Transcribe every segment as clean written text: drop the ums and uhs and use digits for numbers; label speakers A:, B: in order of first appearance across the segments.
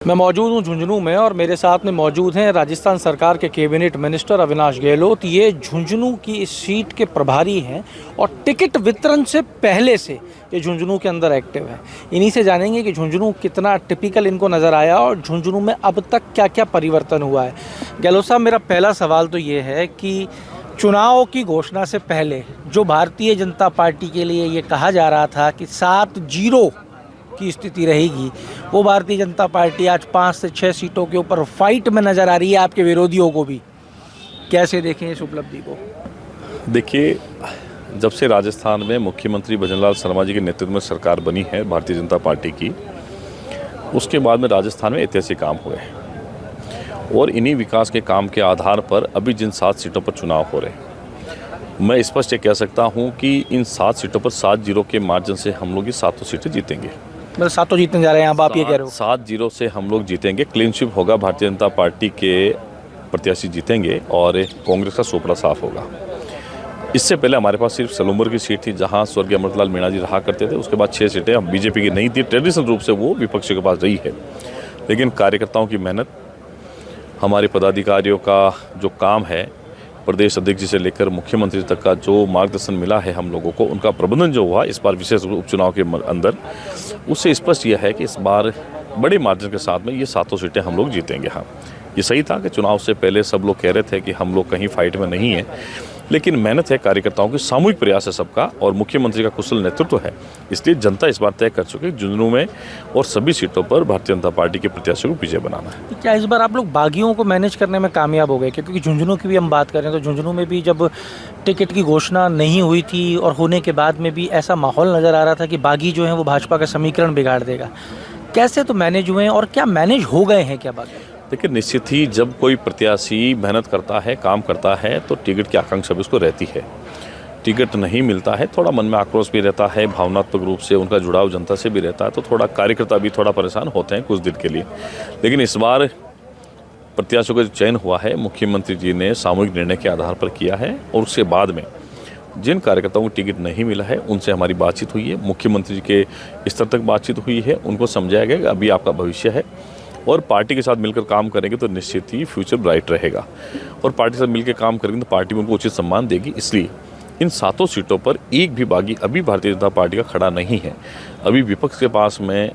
A: मैं मौजूद हूं झुंझुनू में और मेरे साथ में मौजूद हैं राजस्थान सरकार के कैबिनेट मिनिस्टर अविनाश गहलोत। ये झुंझुनू की इस सीट के प्रभारी हैं और टिकट वितरण से पहले से ये झुंझुनू के अंदर एक्टिव है। इन्हीं से जानेंगे कि झुंझुनू कितना टिपिकल इनको नज़र आया और झुंझुनू में अब तक क्या क्या परिवर्तन हुआ है। गहलोत साहब, मेरा पहला सवाल तो ये है कि चुनाव की घोषणा से पहले जो भारतीय जनता पार्टी के लिए ये कहा जा रहा था कि 7-0 की स्थिति रहेगी, वो भारतीय जनता पार्टी आज 5 से 6 सीटों के ऊपर फाइट में नजर आ रही है। आपके विरोधियों को भी कैसे देखें इस उपलब्धि को?
B: देखिए, जब से राजस्थान में मुख्यमंत्री भजनलाल शर्मा जी के नेतृत्व में सरकार बनी है भारतीय जनता पार्टी की, उसके बाद में राजस्थान में ऐतिहासिक काम हुए हैं और इन्हीं विकास के काम के आधार पर अभी जिन 7 सीटों पर चुनाव हो रहे हैं, मैं स्पष्ट कह सकता हूं कि इन 7 सीटों पर 7-0 के मार्जिन से हम लोग ये 7 सीटें जीतेंगे।
A: मतलब 7 जीतने जा रहे हैं आप ये कह रहे हो?
B: 7-0 से हम लोग जीतेंगे। क्लीन स्वीप होगा, भारतीय जनता पार्टी के प्रत्याशी जीतेंगे और कांग्रेस का सोपड़ा साफ होगा। इससे पहले हमारे पास सिर्फ सलूमर की सीट थी जहां स्वर्गीय अमृतलाल मीणा जी रहा करते थे। उसके बाद 6 सीटें अब बीजेपी की नहीं थी, ट्रेडिशनल रूप से वो विपक्ष के पास रही है। लेकिन कार्यकर्ताओं की मेहनत, हमारे पदाधिकारियों का जो काम है, प्रदेश अध्यक्ष जी से लेकर मुख्यमंत्री तक का जो मार्गदर्शन मिला है हम लोगों को, उनका प्रबंधन जो हुआ इस बार विशेष उपचुनाव के अंदर, उससे स्पष्ट यह है कि इस बार बड़े मार्जिन के साथ में ये 7 सीटें हम लोग जीतेंगे। हाँ, ये सही था कि चुनाव से पहले सब लोग कह रहे थे कि हम लोग कहीं फाइट में नहीं हैं, लेकिन मेहनत है कार्यकर्ताओं की, सामूहिक प्रयास है सबका और मुख्यमंत्री का कुशल नेतृत्व है। इसलिए जनता इस बार तय कर चुकी है झुंझुनू में और सभी सीटों पर भारतीय जनता पार्टी के प्रत्याशियों को विजय बनाना है।
A: क्या इस बार आप लोग बागियों को मैनेज करने में कामयाब हो गए? क्योंकि झुंझुनू की भी हम बात करें तो झुंझुनू में भी जब टिकट की घोषणा नहीं हुई थी और होने के बाद में भी ऐसा माहौल नज़र आ रहा था कि बागी जो है वो भाजपा का समीकरण बिगाड़ देगा। कैसे तो मैनेज हुए हैं और क्या मैनेज हो गए हैं क्या बागी?
B: देखिए, निश्चित ही जब कोई प्रत्याशी मेहनत करता है, काम करता है, तो टिकट की आकांक्षा भी उसको रहती है। टिकट नहीं मिलता है, थोड़ा मन में आक्रोश भी रहता है, भावनात्मक रूप से उनका जुड़ाव जनता से भी रहता है, तो थोड़ा कार्यकर्ता भी थोड़ा परेशान होते हैं कुछ दिन के लिए। लेकिन इस बार प्रत्याशियों का जो चयन हुआ है, मुख्यमंत्री जी ने सामूहिक निर्णय के आधार पर किया है और उसके बाद में जिन कार्यकर्ताओं को टिकट नहीं मिला है उनसे हमारी बातचीत हुई है, मुख्यमंत्री जी के स्तर तक बातचीत हुई है, उनको समझाया गया कि अभी आपका भविष्य है और पार्टी के साथ मिलकर काम करेंगे तो निश्चित ही फ्यूचर ब्राइट रहेगा और पार्टी से मिलकर काम करेंगे तो पार्टी में उनको उचित सम्मान देगी। इसलिए इन 7 सीटों पर एक भी बागी अभी भारतीय जनता पार्टी का खड़ा नहीं है। अभी विपक्ष के पास में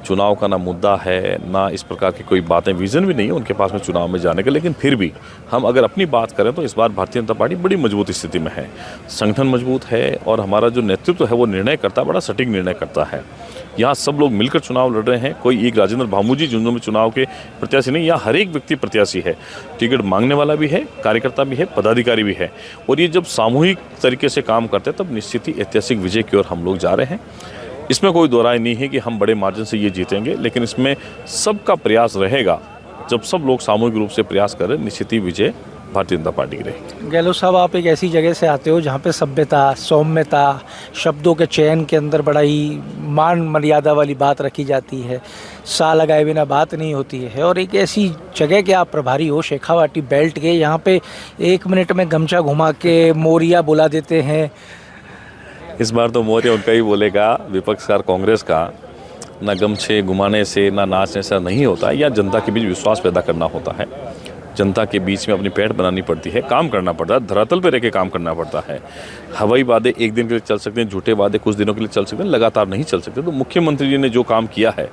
B: चुनाव का ना मुद्दा है, ना इस प्रकार की कोई बातें, विजन भी नहीं है उनके पास में चुनाव में जाने का। लेकिन फिर भी हम अगर अपनी बात करें तो इस बार भारतीय जनता पार्टी बड़ी मजबूत स्थिति में है, संगठन मजबूत है और हमारा जो नेतृत्व है वो निर्णय करता है, बड़ा सटीक निर्णय करता है। यहाँ सब लोग मिलकर चुनाव लड़ रहे हैं, कोई एक राजेंद्र भामू जी झुंझुनू में चुनाव के प्रत्याशी नहीं, यहाँ हर एक व्यक्ति प्रत्याशी है, टिकट मांगने वाला भी है, कार्यकर्ता भी है, पदाधिकारी भी है। और ये जब सामूहिक तरीके से काम करते हैं तब निश्चित ही ऐतिहासिक विजय की ओर हम लोग जा रहे हैं। इसमें कोई दो राय नहीं है कि हम बड़े मार्जिन से ये जीतेंगे, लेकिन इसमें सबका प्रयास रहेगा। जब सब लोग सामूहिक रूप से प्रयास करें, निश्चित ही विजय भारतीय जनता पार्टी की रहेगी।
A: गहलोत साहब, आप एक ऐसी जगह से आते हो जहाँ पे सभ्यता, सौम्यता, शब्दों के चयन के अंदर बड़ा ही मान मर्यादा वाली बात रखी जाती है, सा लगाए बिना बात नहीं होती है, और एक ऐसी जगह के आप प्रभारी हो शेखावाटी बेल्ट के, यहाँ पे 1 मिनट में गमछा घुमा के मोरिया बुला देते हैं।
B: इस बार तो मोरिया उनका ही बोलेगा, विपक्ष का, कांग्रेस का। ना गमछे घुमाने से, ना नाचने से नहीं होता है, या जनता के बीच विश्वास पैदा करना होता है, जनता के बीच में अपनी पैठ बनानी पड़ती है, काम करना पड़ता है, धरातल पे रह के काम करना पड़ता है। हवाई वादे एक दिन के लिए चल सकते हैं, झूठे वादे कुछ दिनों के लिए चल सकते हैं, लगातार नहीं चल सकते। तो मुख्यमंत्री जी ने जो काम किया है,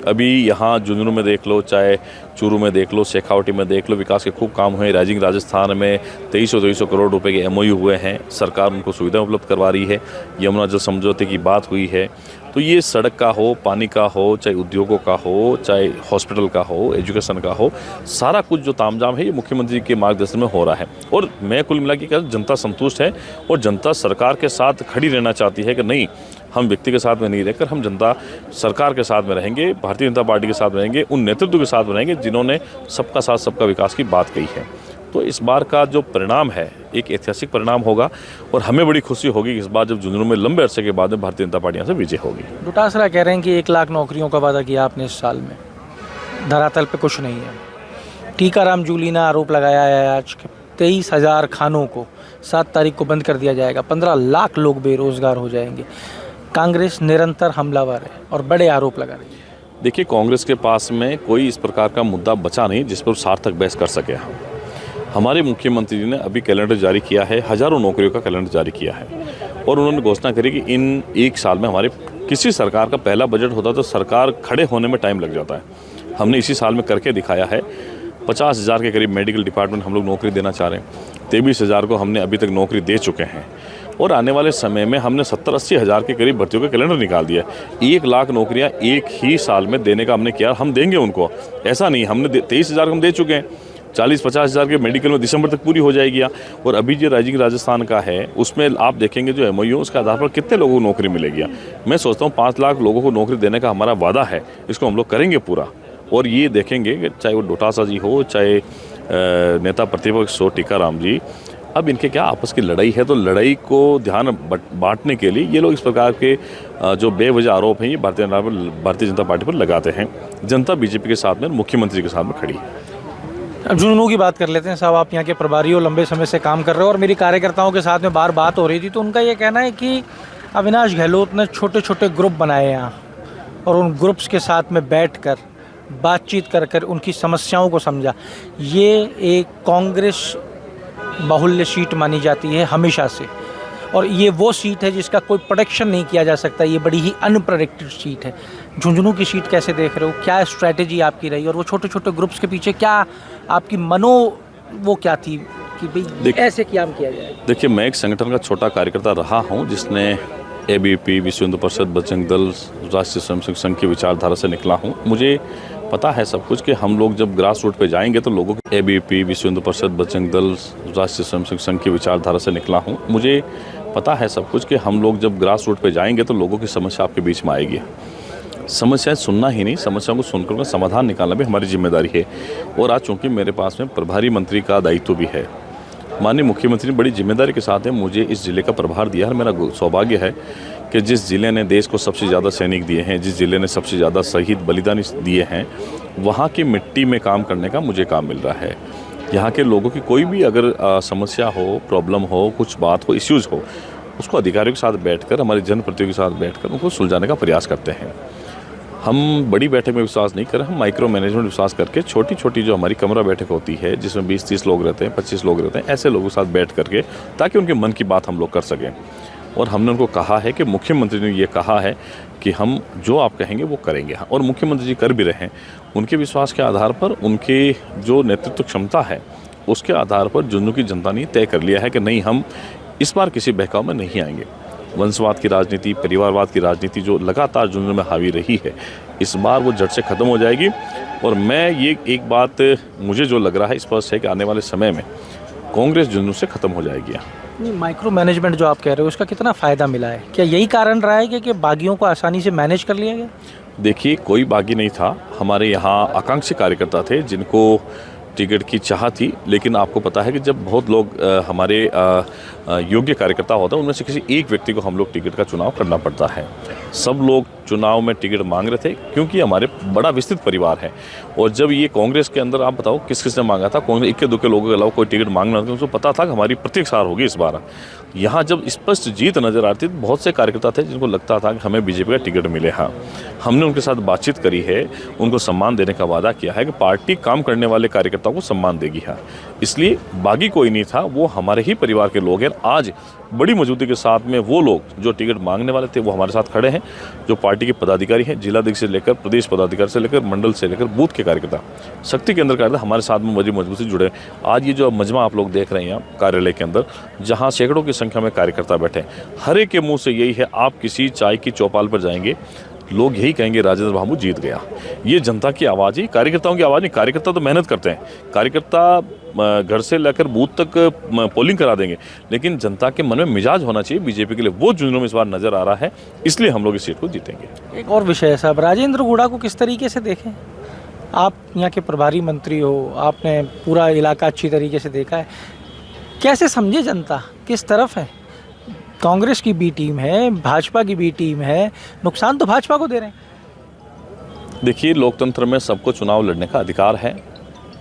B: अभी यहाँ झुंझुनू में देख लो, चाहे चूरू में देख लो, शेखावटी में देख लो, विकास के खूब काम हुए। राइजिंग राजस्थान में 2300 करोड़ रुपए के MOU हुए हैं, सरकार उनको सुविधा उपलब्ध करवा रही है। यमुना जल समझौते की बात हुई है। तो ये सड़क का हो, पानी का हो, चाहे उद्योगों का हो, चाहे हॉस्पिटल का हो, एजुकेशन का हो, सारा कुछ जो तामझाम है ये मुख्यमंत्री के मार्गदर्शन में हो रहा है। और मैं कुल मिला के जनता संतुष्ट है और जनता सरकार के साथ खड़ी रहना चाहती है कि नहीं, हम व्यक्ति के साथ में नहीं रहकर हम जनता सरकार के साथ में रहेंगे, भारतीय जनता पार्टी के साथ रहेंगे, उन नेतृत्व के साथ में रहेंगे जिन्होंने सबका साथ सबका विकास की बात कही है। तो इस बार का जो परिणाम है एक ऐतिहासिक परिणाम होगा और हमें बड़ी खुशी होगी इस बार जब झुंझुनू में लंबे अरसे के बाद में भारतीय जनता पार्टी यहाँ से विजय होगी।
A: डोटासरा कह रहे हैं कि 1 लाख नौकरियों का वादा किया आपने इस साल में, धरातल पे कुछ नहीं है। टीकाराम जूली ने आरोप लगाया है आज 23,000 खानों को 7 तारीख को बंद कर दिया जाएगा, 15 लाख लोग बेरोजगार हो जाएंगे। कांग्रेस निरंतर हमलावर है और बड़े आरोप लगा रही है।
B: देखिए, कांग्रेस के पास में कोई इस प्रकार का मुद्दा बचा नहीं जिस पर सार्थक बहस कर सके हम। हमारे मुख्यमंत्री जी ने अभी कैलेंडर जारी किया है, हज़ारों नौकरियों का कैलेंडर जारी किया है और उन्होंने घोषणा करी कि इन एक साल में हमारे किसी सरकार का पहला बजट होता तो सरकार खड़े होने में टाइम लग जाता है। हमने इसी साल में करके दिखाया है। 50,000 के करीब मेडिकल डिपार्टमेंट हम लोग नौकरी देना चाह रहे हैं। 23,000 को हमने अभी तक नौकरी दे चुके हैं और आने वाले समय में हमने 70-80 हज़ार के करीब भर्तियों का कैलेंडर निकाल दिया है। 1 लाख नौकरियां एक ही साल में देने का हमने किया। हम देंगे उनको, ऐसा नहीं। हमने 23,000 हम दे चुके हैं। 40-50 हज़ार के मेडिकल में दिसंबर तक पूरी हो जाएगी। और अभी जो राजस्थान का है उसमें आप देखेंगे जो MOU उसके आधार पर कितने लोगों को नौकरी मिलेगी। मैं सोचता हूँ 5 लाख लोगों को नौकरी देने का हमारा वादा है, इसको हम लोग करेंगे पूरा। और ये देखेंगे कि चाहे वो डोटासरा जी हो, चाहे नेता प्रतिपक्ष हो टीकाराम जी, अब इनके क्या आपस की लड़ाई है, तो लड़ाई को ध्यान बांटने के लिए ये लोग इस प्रकार के जो बेवजह आरोप हैं ये भारतीय जनता पार्टी पर लगाते हैं। जनता बीजेपी के साथ में, मुख्यमंत्री के साथ में खड़ी है।
A: अब झुंझुनू की बात कर लेते हैं साहब। आप यहाँ के प्रभारी हो, लंबे समय से काम कर रहे हो और मेरी कार्यकर्ताओं के साथ में बार बात हो रही थी तो उनका ये कहना है कि अविनाश गहलोत ने छोटे छोटे ग्रुप बनाए यहाँ और उन ग्रुप्स के साथ में बैठकर बातचीत कर कर उनकी समस्याओं को समझा। ये एक कांग्रेस बाहुल्य सीट मानी जाती है हमेशा से और ये वो सीट है जिसका कोई प्रेडिक्शन नहीं किया जा सकता। ये बड़ी ही अनप्रेडिक्टेड सीट है। झुंझुनू की सीट कैसे देख रहे हो? क्या स्ट्रैटेजी आपकी रही और वो छोटे छोटे ग्रुप्स के पीछे क्या आपकी वो क्या थी कि भाई ऐसे काम किया जाए?
B: देखिए, मैं एक संगठन का छोटा कार्यकर्ता रहा हूँ जिसने ABP, विश्व हिंदू परिषद, बजरंग दल, राष्ट्रीय स्वयंसेवक संघ की विचारधारा से निकला हूँ। मुझे पता है सब कुछ कि हम लोग जब ग्रास रूट पे जाएंगे तो लोगों को ABP, विश्व हिंदू परिषद, बजरंग दल, राष्ट्रीय स्वयंसेवक संघ की विचारधारा से निकला हूँ। मुझे पता है सब कुछ कि हम लोग जब ग्रास रूट पे जाएंगे तो लोगों की समस्या आपके बीच में आएगी। समस्याएं सुनना ही नहीं, समस्याओं को सुनकर उनका समाधान निकालना भी हमारी जिम्मेदारी है। और आज चूँकि मेरे पास में प्रभारी मंत्री का दायित्व भी है, माननीय मुख्यमंत्री ने बड़ी जिम्मेदारी के साथ है मुझे इस ज़िले का प्रभार दिया है। मेरा सौभाग्य है कि जिस ज़िले ने देश को सबसे ज़्यादा सैनिक दिए हैं, जिस ज़िले ने सबसे ज़्यादा शहीद बलिदानी दिए हैं, वहाँ की मिट्टी में काम करने का मुझे काम मिल रहा है। यहाँ के लोगों की कोई भी अगर समस्या हो, प्रॉब्लम हो, कुछ बात हो, इश्यूज़ हो, उसको अधिकारियों के साथ बैठकर, हमारे जनप्रतिनिधियों के साथ बैठकर उनको सुलझाने का प्रयास करते हैं। हम बड़ी बैठक में विश्वास नहीं कर रहे, हम माइक्रो मैनेजमेंट विश्वास करके छोटी छोटी जो हमारी कमरा बैठक होती है जिसमें 20-30 लोग रहते हैं, 25 लोग रहते हैं, ऐसे लोगों के साथ बैठ करके ताकि उनके मन की बात हम लोग कर सकें। और हमने उनको कहा है कि मुख्यमंत्री ने ये कहा है कि हम जो आप कहेंगे वो करेंगे और मुख्यमंत्री जी कर भी रहे हैं। उनके विश्वास के आधार पर, उनके जो नेतृत्व क्षमता है उसके आधार पर झुंझुनू की जनता ने तय कर लिया है कि नहीं, हम इस बार किसी बहकाव में नहीं आएंगे। वंशवाद की राजनीति, परिवारवाद की राजनीति जो लगातार झुंझुनू में हावी रही है, इस बार वो जड़ से ख़त्म हो जाएगी। और मैं ये एक बात मुझे जो लग रहा है स्पष्ट है कि आने वाले समय में कांग्रेस झुंझुनू से ख़त्म हो जाएगी।
A: माइक्रो मैनेजमेंट जो आप कह रहे हो उसका कितना फ़ायदा मिला है? क्या यही कारण रहा है कि बागियों को आसानी से मैनेज कर लिया गया?
B: देखिए, कोई बागी नहीं था। हमारे यहाँ आकांक्षी कार्यकर्ता थे जिनको टिकट की चाह थी, लेकिन आपको पता है कि जब बहुत लोग हमारे योग्य कार्यकर्ता होता है उनमें से किसी एक व्यक्ति को हम लोग टिकट का चुनाव करना पड़ता है। सब लोग चुनाव में टिकट मांग रहे थे क्योंकि हमारे बड़ा विस्तृत परिवार है। और जब ये कांग्रेस के अंदर, आप बताओ किस किस ने मांगा था? कांग्रेस इक्के दुक्के लोगों के अलावा कोई टिकट मांगना था। उनको पता था कि हमारी प्रत्येक हार होगी इस बार। यहाँ जब स्पष्ट जीत नजर आती थी, बहुत से कार्यकर्ता थे जिनको लगता था कि हमें बीजेपी का टिकट मिले। हाँ, हमने उनके साथ बातचीत करी है, उनको सम्मान देने का वादा किया है कि पार्टी काम करने वाले कार्यकर्ताओं को सम्मान देगी। हाँ, इसलिए बागी कोई नहीं था, वो हमारे ही परिवार के लोग हैं। आज बड़ी मौजूदगी के साथ में वो लोग जो टिकट मांगने वाले थे वो हमारे साथ खड़े हैं। जो पार्टी के पदाधिकारी हैं, जिलाध्यक्ष से लेकर प्रदेश पदाधिकारी से लेकर मंडल से लेकर बूथ के कार्यकर्ता, शक्ति केंद्र कार्यकर्ता हमारे साथ में बड़ी मजबूती से जुड़े। आज ये जो मजमा आप लोग देख रहे हैं कार्यालय के अंदर, जहाँ सैकड़ों की संख्या में कार्यकर्ता बैठे हैं, हर एक के मुँह से यही है, आप किसी चाय की चौपाल पर जाएंगे, लोग यही कहेंगे राजेंद्र बाबू जीत गया। ये जनता की आवाज़ ही, कार्यकर्ताओं की आवाज़ नहीं। कार्यकर्ता तो मेहनत करते हैं, कार्यकर्ता घर से लेकर बूथ तक पोलिंग करा देंगे, लेकिन जनता के मन में मिजाज होना चाहिए बीजेपी के लिए। वो झुंझुनू में इस बार नजर आ रहा है, इसलिए हम लोग इस सीट को जीतेंगे।
A: एक और विषय है साहब, राजेंद्र गुड़ा को किस तरीके से देखें? आप यहाँ के प्रभारी मंत्री हो, आपने पूरा इलाका अच्छी तरीके से देखा है, कैसे समझे जनता किस तरफ है? कांग्रेस की बी टीम है, भाजपा की बी टीम है, नुकसान तो भाजपा को दे रहे हैं।
B: देखिए, लोकतंत्र में सबको चुनाव लड़ने का अधिकार है।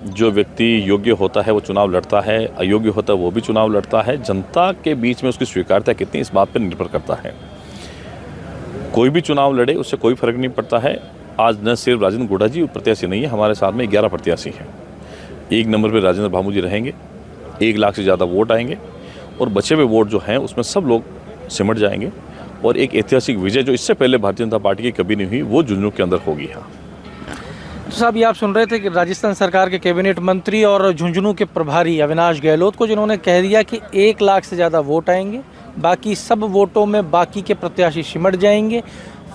B: जो व्यक्ति योग्य होता है वो चुनाव लड़ता है, अयोग्य होता है वो भी चुनाव लड़ता है। जनता के बीच में उसकी स्वीकार्यता कितनी, इस बात पर निर्भर करता है। कोई भी चुनाव लड़े, उससे कोई फर्क नहीं पड़ता है। आज न सिर्फ राजेंद्र गोड़ा जी प्रत्याशी नहीं है, हमारे साथ में 11 प्रत्याशी हैं। 1 नंबर पे राजेंद्र भामू जी रहेंगे, 1 लाख से ज़्यादा वोट आएंगे और बचे हुए वोट जो हैं उसमें सब लोग सिमट जाएंगे और एक ऐतिहासिक विजय जो इससे पहले भारतीय जनता पार्टी की कभी नहीं हुई वो झुंझुनू के अंदर होगी। हाँ,
A: तो साहब, ये आप सुन रहे थे कि राजस्थान सरकार के कैबिनेट मंत्री और झुंझुनू के प्रभारी अविनाश गहलोत को, जिन्होंने कह दिया कि 1 लाख से ज़्यादा वोट आएंगे, बाकी सब वोटों में बाकी के प्रत्याशी सिमट जाएंगे,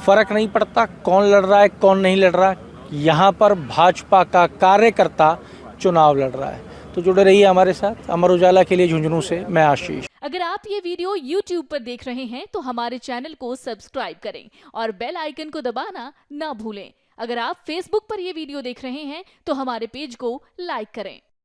A: फ़र्क नहीं पड़ता कौन लड़ रहा है कौन नहीं लड़ रहा, यहाँ पर भाजपा का कार्यकर्ता चुनाव लड़ रहा है। तो जुड़े रहिए हमारे साथ। अमर उजाला के लिए झुंझुनू से मैं आशीष।
C: अगर आप ये वीडियो YouTube पर देख रहे हैं तो हमारे चैनल को सब्सक्राइब करें और बेल आइकन को दबाना ना भूलें। अगर आप Facebook पर ये वीडियो देख रहे हैं तो हमारे पेज को लाइक करें।